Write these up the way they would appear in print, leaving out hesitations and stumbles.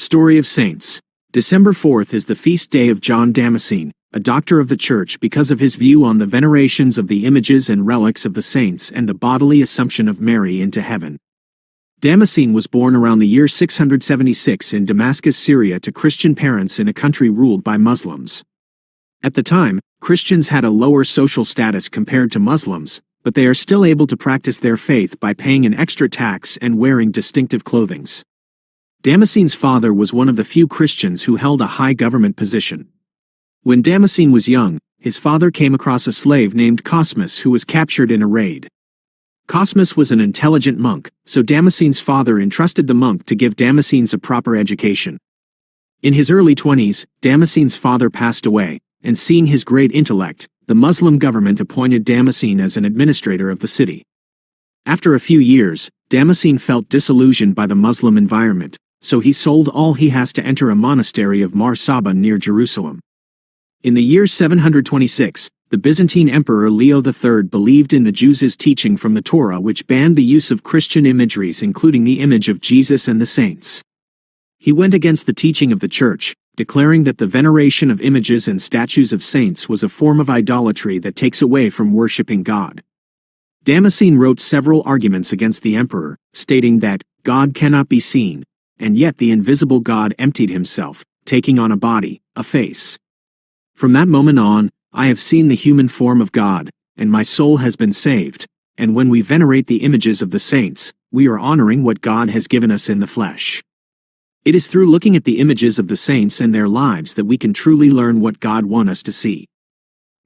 Story of Saints. December 4th is the feast day of John Damascene, a doctor of the Church because of his view on the venerations of the images and relics of the saints and the bodily assumption of Mary into heaven. Damascene was born around the year 676 in Damascus, Syria, to Christian parents in a country ruled by Muslims. At the time, Christians had a lower social status compared to Muslims, but they are still able to practice their faith by paying an extra tax and wearing distinctive clothings. Damascene's father was one of the few Christians who held a high government position. When Damascene was young, his father came across a slave named Cosmas who was captured in a raid. Cosmas was an intelligent monk, so Damascene's father entrusted the monk to give Damascene a proper education. In his early 20s, Damascene's father passed away, and seeing his great intellect, the Muslim government appointed Damascene as an administrator of the city. After a few years, Damascene felt disillusioned by the Muslim environment, so he sold all he has to enter a monastery of Mar Saba near Jerusalem. In the year 726, the Byzantine Emperor Leo III believed in the Jews' teaching from the Torah, which banned the use of Christian imageries, including the image of Jesus and the saints. He went against the teaching of the Church, declaring that the veneration of images and statues of saints was a form of idolatry that takes away from worshipping God. Damascene wrote several arguments against the emperor, stating that God cannot be seen, and yet the invisible God emptied himself, taking on a body, a face. From that moment on, I have seen the human form of God, and my soul has been saved, and when we venerate the images of the saints, we are honoring what God has given us in the flesh. It is through looking at the images of the saints and their lives that we can truly learn what God wants us to see.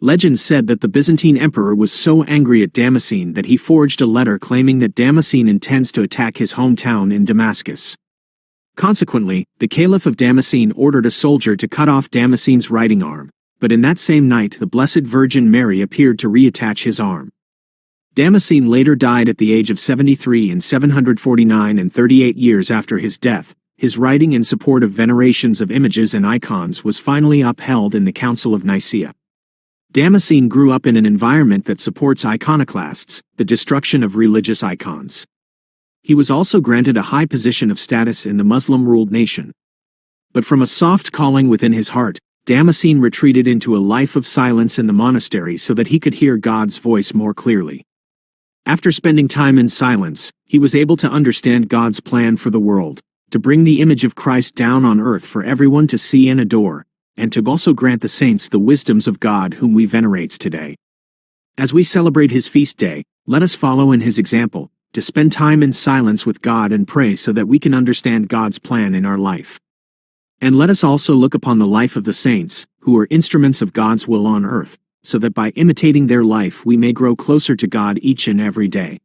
Legend said that the Byzantine emperor was so angry at Damascene that he forged a letter claiming that Damascene intends to attack his hometown in Damascus. Consequently, the Caliph of Damascene ordered a soldier to cut off Damascene's writing arm, but in that same night the Blessed Virgin Mary appeared to reattach his arm. Damascene later died at the age of 73 in 749, and 38 years after his death, his writing in support of venerations of images and icons was finally upheld in the Council of Nicaea. Damascene grew up in an environment that supports iconoclasts, the destruction of religious icons. He was also granted a high position of status in the Muslim-ruled nation. But from a soft calling within his heart, Damascene retreated into a life of silence in the monastery so that he could hear God's voice more clearly. After spending time in silence, he was able to understand God's plan for the world, to bring the image of Christ down on earth for everyone to see and adore, and to also grant the saints the wisdoms of God whom we venerate today. As we celebrate his feast day, let us follow in his example, to spend time in silence with God and pray so that we can understand God's plan in our life. And let us also look upon the life of the saints, who are instruments of God's will on earth, so that by imitating their life we may grow closer to God each and every day.